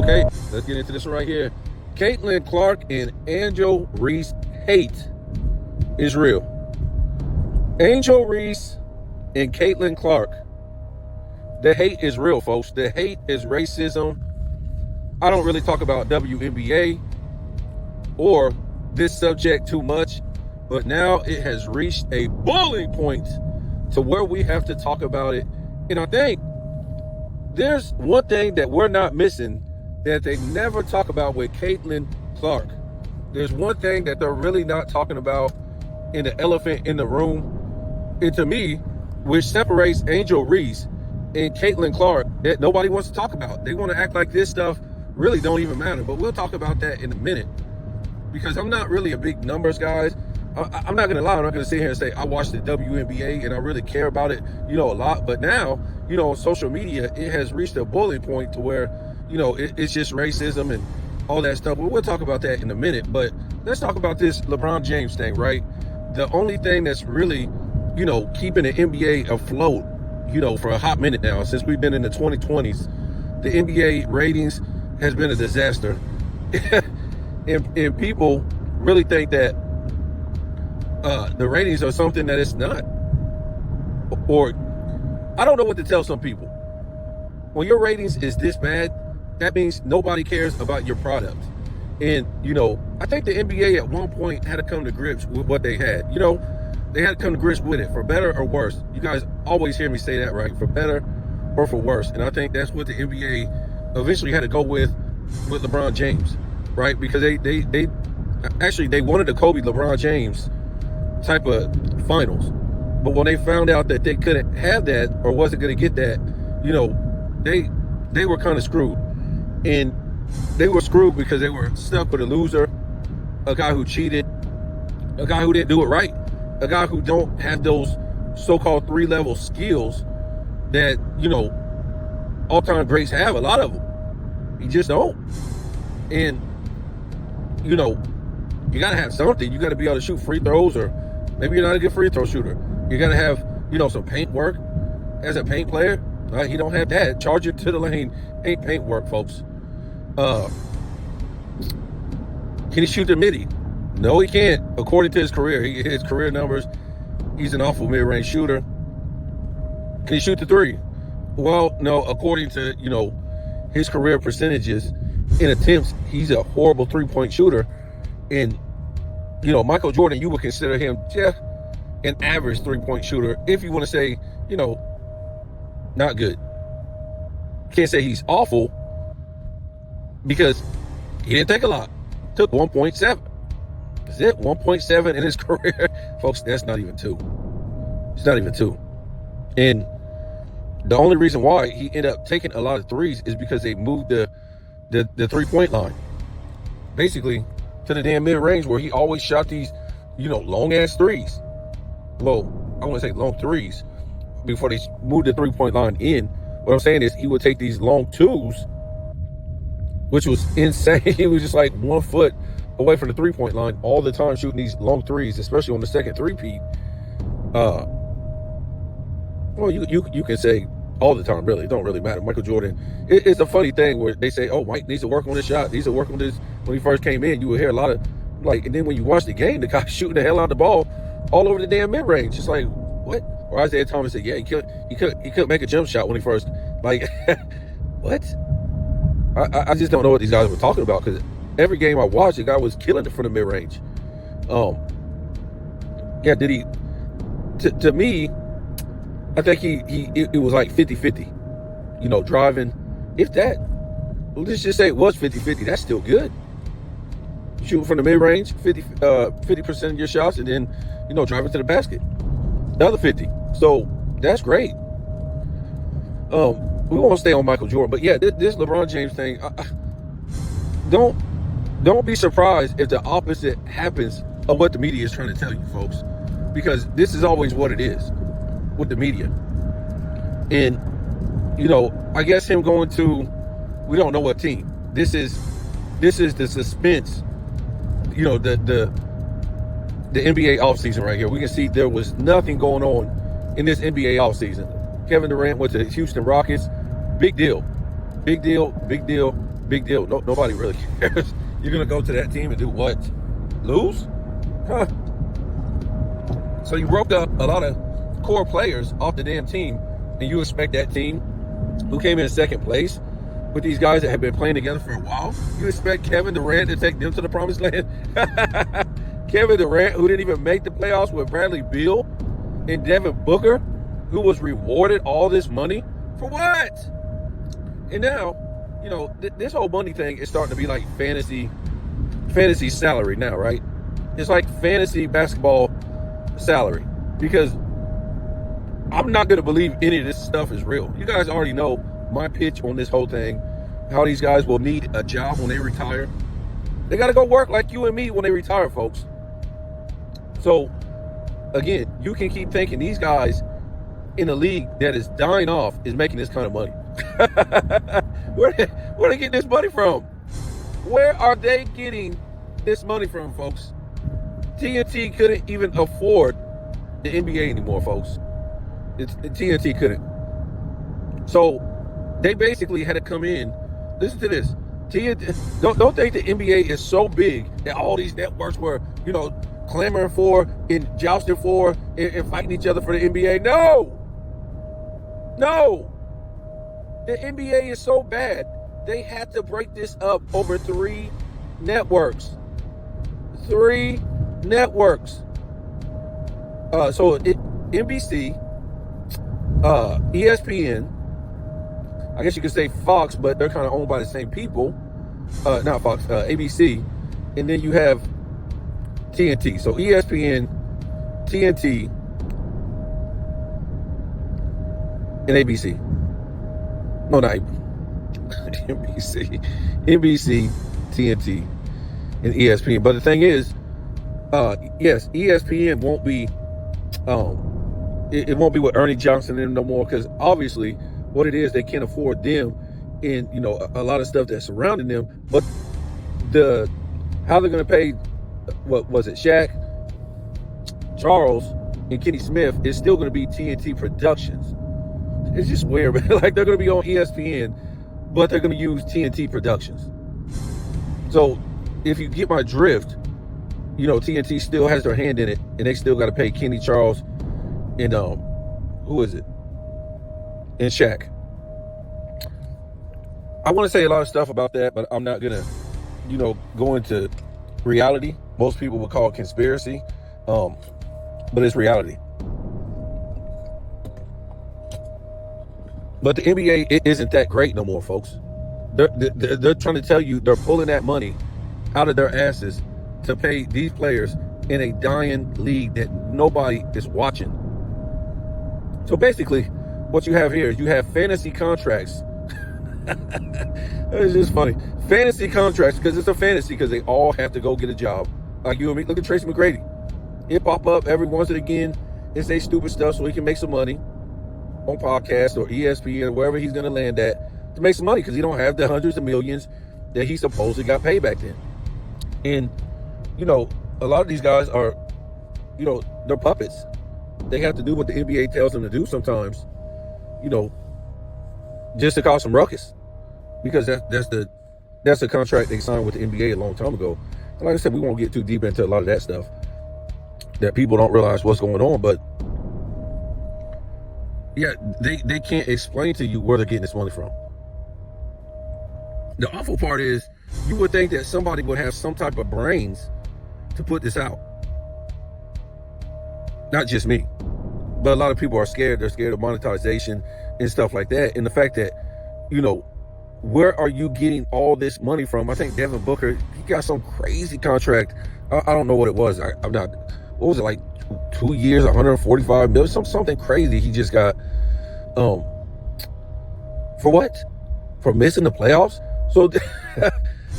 Okay, let's get into this one right here. Caitlin Clark and Angel Reese hate is real. Angel Reese and Caitlin Clark, the hate is real, folks. The hate is racism. I don't really talk about WNBA or this subject too much, but now it has reached a boiling point to where we have to talk about it. And I think there's one thing that we're not missing that they never talk about with Caitlin Clark. There's one thing that they're really not talking about in the elephant in the room. And to me, which separates Angel Reese and Caitlin Clark, that nobody wants to talk about. They want to act like this stuff really don't even matter. But we'll talk about that in a minute. Because I'm not really a big numbers guy. I'm not going to lie. I'm not going to sit here and say I watch the WNBA and I really care about it, a lot. But now, on social media, it has reached a boiling point to where, it's just racism and all that stuff. But we'll talk about that in a minute. But let's talk about this LeBron James thing, right? The only thing that's really, keeping the NBA afloat, for a hot minute now, since we've been in the 2020s, the NBA ratings has been a disaster. and people really think that the ratings are something that it's not. Or I don't know what to tell some people. When your ratings is this bad, that means nobody cares about your product. And, I think the NBA at one point had to come to grips with what they had. They had to come to grips with it, for better or worse. You guys always hear me say that, right? For better or for worse. And I think that's what the NBA eventually had to go with LeBron James, right? Because they wanted the Kobe LeBron James type of finals. But when they found out that they couldn't have that or wasn't going to get that, they were kind of screwed. And they were screwed because they were stuck with a loser, a guy who cheated, a guy who didn't do it right, a guy who don't have those so-called 3-level skills that, all-time greats have, a lot of them. You just don't. And, you got to have something. You got to be able to shoot free throws, or maybe you're not a good free throw shooter. You got to have, some paint work as a paint player. He don't have that. Charge it to the lane ain't paint work, folks. Can he shoot the midi? No, he can't. According to his career, his career numbers, he's an awful mid-range shooter. Can he shoot the three? Well, no. According to his career percentages in attempts, he's a horrible three-point shooter. And Michael Jordan, you would consider him an average three-point shooter. If you want to say, not good. Can't say he's awful because he didn't take a lot. Took 1.7. That's it, 1.7 in his career. Folks, that's not even 2. It's not even 2. And the only reason why he ended up taking a lot of threes is because they moved the 3-point line basically to the damn mid-range, where he always shot these, long-ass threes. Well, I want to say long threes before they moved the 3-point line in. What I'm saying is he would take these long twos, which was insane. He was just like 1 foot away from the 3-point line all the time, shooting these long threes, especially on the second three-peat. Well, you can say all the time, really. It don't really matter. Michael Jordan, it's a funny thing where they say, oh, Mike needs to work on this shot. Needs to work on this. When he first came in, you would hear a lot of, and then when you watch the game, the guy shooting the hell out of the ball all over the damn mid-range. It's like, what? Or Isaiah Thomas said, yeah, he couldn't make a jump shot when he first, what? I just don't know what these guys were talking about, because every game I watched, the guy was killing it from the mid-range. Did he? To me, I think it was like 50-50. Driving. If that, let's just say it was 50-50, that's still good. Shooting from the mid-range, 50% of your shots, and then, driving to the basket. The other 50. So that's great. We won't stay on Michael Jordan, but yeah, this LeBron James thing, don't be surprised if the opposite happens of what the media is trying to tell you, folks, because this is always what it is with the media. And I guess him going to, we don't know what team. This is the suspense. The NBA offseason right here. We can see there was nothing going on in this NBA offseason. Kevin Durant went to the Houston Rockets. Big deal. big deal. Nobody really cares. You're going to go to that team and do what? Lose? Huh? So you broke up a lot of core players off the damn team, and you expect that team who came in second place with these guys that have been playing together for a while, you expect Kevin Durant to take them to the promised land? Kevin Durant, who didn't even make the playoffs with Bradley Beal and Devin Booker, who was rewarded all this money for what? And now, you know, this whole money thing is starting to be like fantasy salary now, right? It's like fantasy basketball salary, because I'm not going to believe any of this stuff is real. You guys already know my pitch on this whole thing, how these guys will need a job when they retire. They got to go work like you and me when they retire, folks. So, again, you can keep thinking these guys in a league that is dying off is making this kind of money. Where are they getting this money from? Where are they getting this money from, folks? TNT couldn't even afford the NBA anymore, folks. TNT couldn't. So they basically had to come in. Listen to this. TNT, don't think the NBA is so big that all these networks were, you know, clamoring for and jousting for and fighting each other for the NBA. No. The NBA is so bad, they had to break this up over 3 networks. 3 networks. NBC, ESPN, I guess you could say Fox, but they're kind of owned by the same people. Not Fox, ABC. And then you have TNT. So ESPN, TNT, and ABC. No, not NBC. NBC, TNT, and ESPN. But the thing is, yes, ESPN won't be, it won't be with Ernie Johnson and no more, because obviously what it is, they can't afford them and, you know, a lot of stuff that's surrounding them. But how they're going to pay, what was it, Shaq, Charles, and Kenny Smith is still going to be TNT Productions. It's just weird, man. Like, they're going to be on ESPN, but they're going to use TNT Productions. So if you get my drift, you know, TNT still has their hand in it, and they still got to pay Kenny, Charles, and who is it? And Shaq. I want to say a lot of stuff about that, but I'm not gonna, you know, go into reality. Most people would call it conspiracy, but it's reality. But the NBA, it isn't that great no more, folks. They're trying to tell you they're pulling that money out of their asses to pay these players in a dying league that nobody is watching. So basically, what you have here is you have fantasy contracts. It's just funny. Fantasy contracts, because it's a fantasy, because they all have to go get a job. Like you and me. Look at Tracy McGrady. He'll pop up every once and again and say stupid stuff so he can make some money on podcast or ESPN or wherever he's going to land at to make some money, because he don't have the hundreds of millions that he supposedly got paid back then. And, you know, a lot of these guys are, you know, they're puppets. They have to do what the NBA tells them to do sometimes, you know, just to cause some ruckus, because that's the contract they signed with the NBA a long time ago. And like I said, we won't get too deep into a lot of that stuff that people don't realize what's going on, but yeah, they can't explain to you where they're getting this money from. The awful part is, you would think that somebody would have some type of brains to put this out. Not just me, but a lot of people are scared. They're scared of monetization and stuff like that. And the fact that, you know, where are you getting all this money from? I think Devin Booker, he got some crazy contract. I don't know what it was. I'm not, what was it, like 2 years, 145 million, something crazy he just got. For what? For missing the playoffs? So,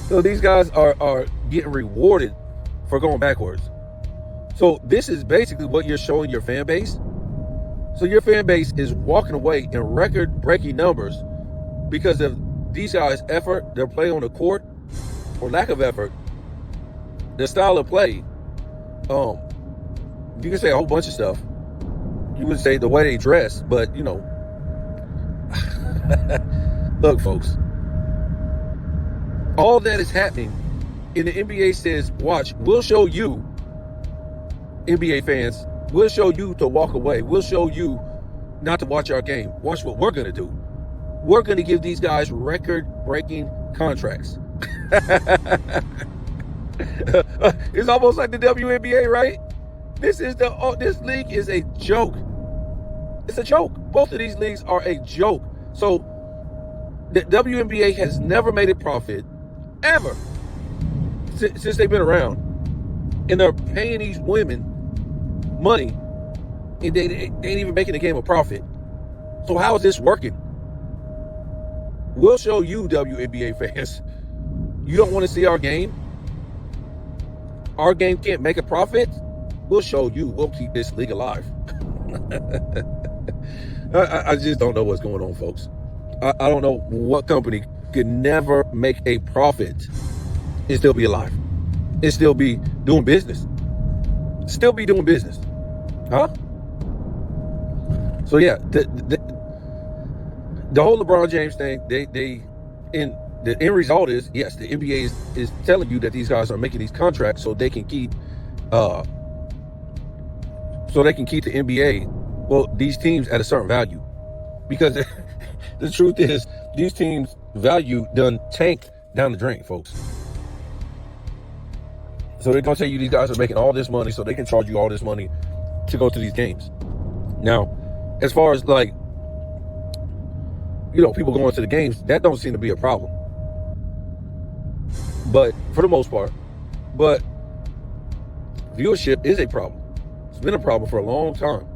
so these guys are getting rewarded for going backwards. So this is basically what you're showing your fan base. So your fan base is walking away in record-breaking numbers because of these guys' effort, their play on the court, or lack of effort, their style of play. You can say a whole bunch of stuff. You would say the way they dress, but, you know, look, folks, All that is happening, and the NBA says, watch, we'll show you, NBA fans, we'll show you to walk away. We'll show you not to watch our game. Watch what we're going to do. We're going to give these guys record-breaking contracts. It's almost like the WNBA, right? This league is a joke. It's a joke. Both of these leagues are a joke. So the WNBA has never made a profit ever since they've been around, and they're paying these women money, and they ain't even making the game a profit. So how is this working? We'll show you, WNBA fans. You don't want to see our game? Our game can't make a profit? We'll show you. We'll keep this league alive. I just don't know what's going on, folks. I don't know what company could never make a profit and still be alive, and still be doing business. Still be doing business. Huh? So yeah, the whole LeBron James thing, the end result is, yes, the NBA is telling you that these guys are making these contracts so they can keep the NBA, well, these teams at a certain value. Because the truth is, these teams' value done tanked down the drain, folks. So they're gonna tell you these guys are making all this money so they can charge you all this money to go to these games. Now, as far as like, people going to the games, that don't seem to be a problem. But for the most part, but viewership is a problem. It's been a problem for a long time.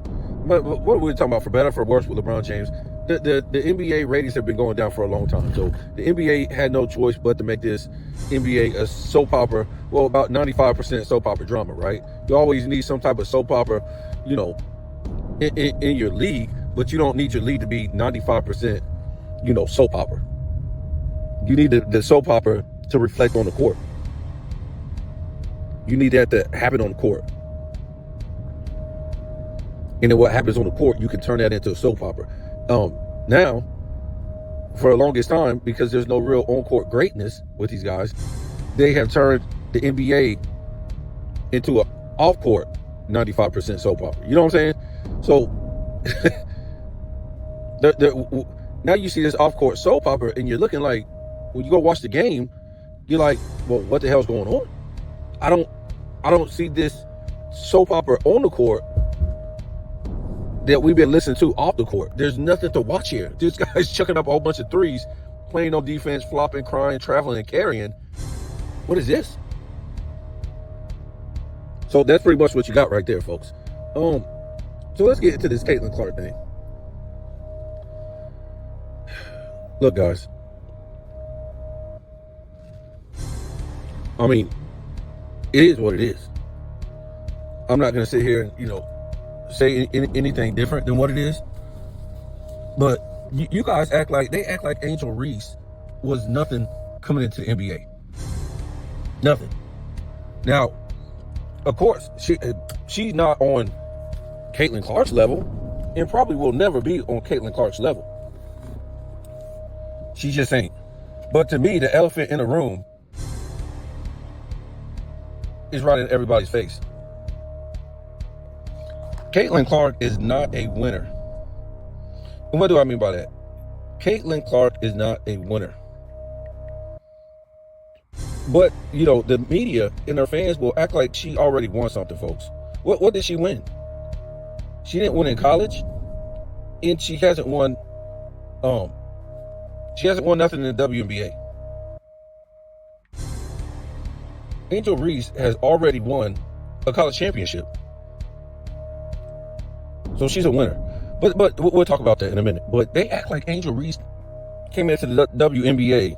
But what are we talking about? For better, for worse, with LeBron James, the NBA ratings have been going down for a long time. So the NBA had no choice but to make this NBA a soap opera. Well, about 95% soap opera drama, right? You always need some type of soap opera, in your league, but you don't need your league to be 95%, soap opera. You need the soap opera to reflect on the court. You need that to happen on the court. And then what happens on the court, you can turn that into a soap opera. Now, for the longest time, because there's no real on-court greatness with these guys, they have turned the NBA into an off-court 95% soap opera. You know what I'm saying? So now you see this off-court soap opera, and you're looking like, when you go watch the game, you're like, well, what the hell's going on? I don't see this soap opera on the court that we've been listening to off the court. There's nothing to watch here. This guy's chucking up a whole bunch of threes, playing on defense, flopping, crying, traveling, and carrying. What is this? So that's pretty much what you got right there, folks. So let's get into this Caitlin Clark thing. Look, guys. I mean, it is what it is. I'm not going to sit here and, say anything different than what it is. But you guys act like Angel Reese was nothing coming into the NBA. Nothing. Now, of course, she's not on Caitlin Clark's level, and probably will never be on Caitlin Clark's level. She just ain't. But to me, the elephant in the room is right in everybody's face. Caitlin Clark is not a winner. And what do I mean by that? Caitlin Clark is not a winner. But, the media and her fans will act like she already won something, folks. What did she win? She didn't win in college, and she hasn't won nothing in the WNBA. Angel Reese has already won a college championship. So she's a winner. But we'll talk about that in a minute. But they act like Angel Reese came into the WNBA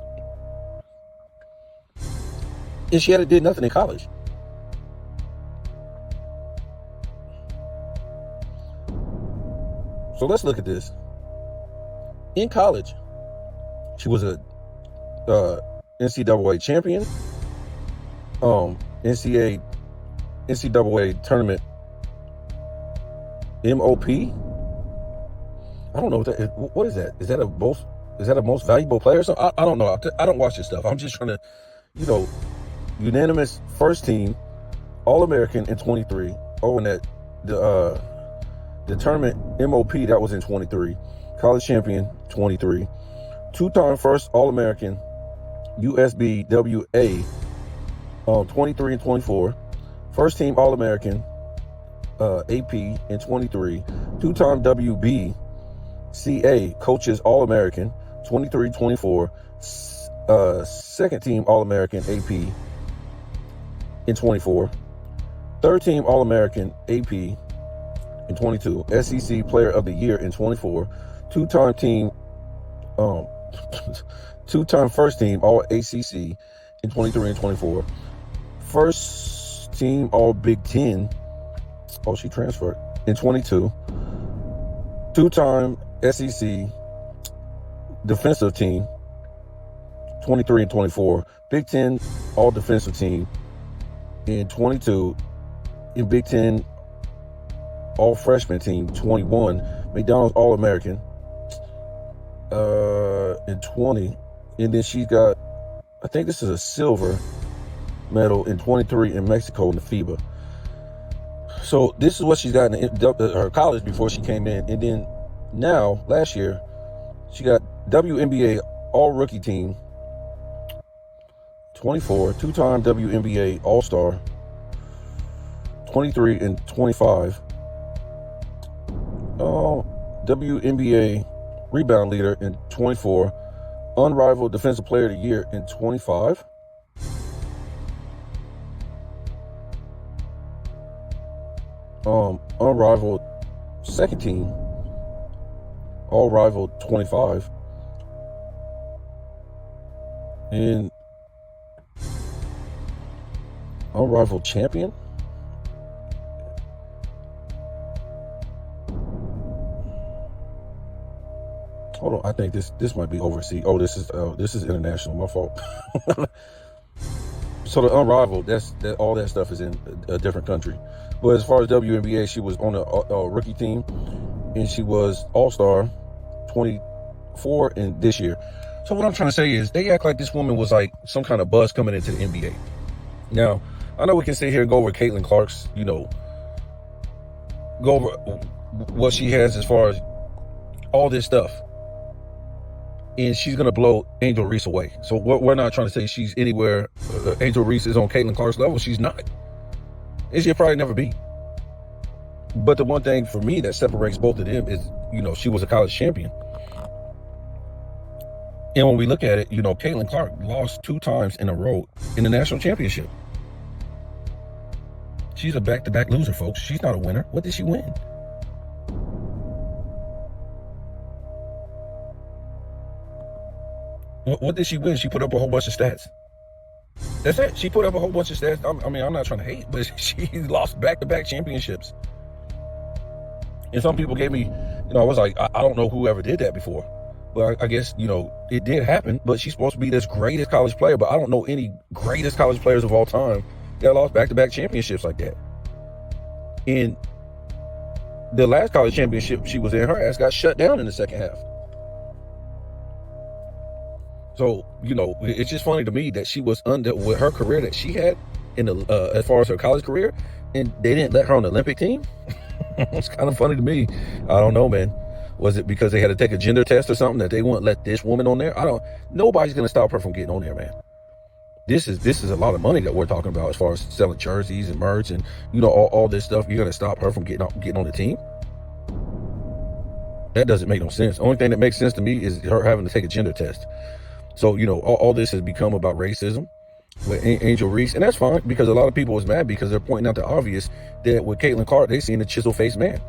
and she did nothing in college. So let's look at this. In college, she was a NCAA champion, NCAA tournament MOP. I don't know what that is. What is that? Is that a both is that a most valuable player? So I don't know. I don't watch this stuff. I'm just trying to, you know, unanimous first team All-American in 23. Oh, and that the tournament MOP that was in 23. College champion 23. Two-time first All-American USBWA 23 and 24. First team All-American AP in 23. Two-time WBCA coaches All-American 23-24. Second team All-American AP in 24. Third team All-American AP in 22. SEC Player of the Year in 24. Two-time first team All-ACC in 23 and 24. First team All-Big Ten. Oh, she transferred in 22. Two-time SEC defensive team 23 and 24. Big Ten All-Defensive team in 22. In Big Ten All-Freshman team 21. McDonald's All-American in 20. And then she got, I think this is a silver medal in 23 in Mexico in the FIBA. So this is what she's got in her college before she came in. And then now, last year, she got WNBA All-Rookie team 24, two-time WNBA All-Star 23 and 25. WNBA rebound leader in 24. Unrivaled defensive player of the year in 25. Unrivaled second team all rivaled 25. And unrivaled champion. Hold on, I think this might be overseas. Oh, this is international. My fault. So the unrivaled, all that stuff is in a different country. But as far as WNBA, she was on a rookie team, and she was All-Star 24 in this year. So what I'm trying to say is they act like this woman was like some kind of buzz coming into the NBA. Now, I know we can sit here and go over Caitlin Clark's, go over what she has as far as all this stuff. And she's going to blow Angel Reese away. So we're not trying to say she's anywhere. Angel Reese is on Caitlin Clark's level. She's not. And she'll probably never be. But the one thing for me that separates both of them is, she was a college champion. And when we look at it, Caitlin Clark lost 2 times in a row in the national championship. She's a back-to-back loser, folks. She's not a winner. What did she win? What did she win? She put up a whole bunch of stats. That's it. She put up a whole bunch of stats. I'm not trying to hate, but she lost back-to-back championships. And some people gave me, I was like, I don't know whoever did that before. But I guess, it did happen. But she's supposed to be this greatest college player. But I don't know any greatest college players of all time that lost back-to-back championships like that. And the last college championship she was in, her ass got shut down in the second half. So, it's just funny to me that she was with her career that she had in the as far as her college career, and they didn't let her on the Olympic team. It's kind of funny to me. I don't know, man. Was it because they had to take a gender test or something that they wouldn't let this woman on there? Nobody's going to stop her from getting on there, man. This is a lot of money that we're talking about as far as selling jerseys and merch and, all this stuff. You're going to stop her from getting on the team? That doesn't make no sense. The only thing that makes sense to me is her having to take a gender test. So, all this has become about racism with Angel Reese. And that's fine because a lot of people was mad because they're pointing out the obvious that with Caitlin Clark, they seen a chisel-faced man.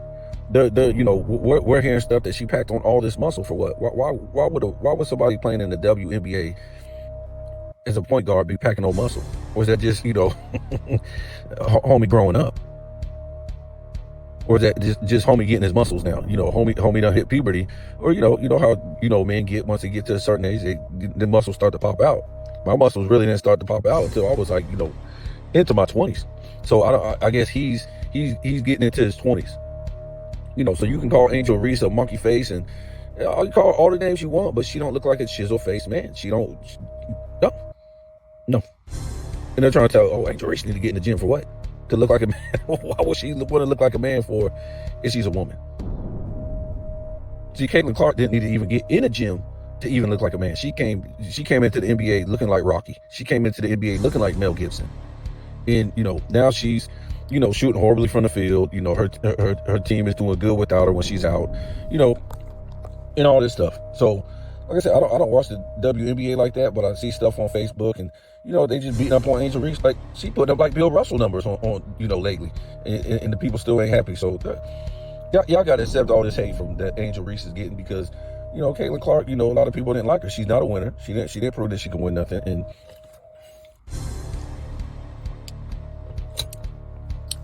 We're hearing stuff that she packed on all this muscle for what? Why would somebody playing in the WNBA as a point guard be packing on muscle? Or is that just, homie growing up? Or is that just homie getting his muscles now? Homie done hit puberty. Or, how, men get, once they get to a certain age, the muscles start to pop out. My muscles really didn't start to pop out until I was like, into my 20s. So I guess he's getting into his 20s. So you can call Angel Reese a monkey face and Yeah, you call her all the names you want, but she don't look like a chisel faced man. No, no. And they're trying to tell, oh, Angel Reese need to get in the gym for what? To look like a man. Why would she want to look like a man for if she's a woman? See, Caitlin Clark didn't need to even get in a gym to even look like a man. She came into the NBA looking like Rocky. She came into the NBA looking like Mel Gibson. And, now she's, shooting horribly from the field. Her team is doing good without her when she's out, and all this stuff. So, like I said, I don't watch the WNBA like that, but I see stuff on Facebook, and they just beating up on Angel Reese like she put up like Bill Russell numbers on lately, and the people still ain't happy. So y'all got to accept all this hate from that Angel Reese is getting, because Caitlin Clark, a lot of people didn't like her. She's not a winner. She didn't prove that she can win nothing, and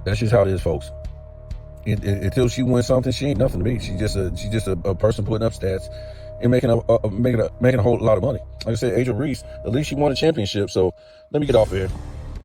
that's just how it is, folks. Until she wins something, she ain't nothing to me. She's just a person putting up stats and making a whole lot of money. Like I said, Angel Reese, at least she won a championship. So let me get off here.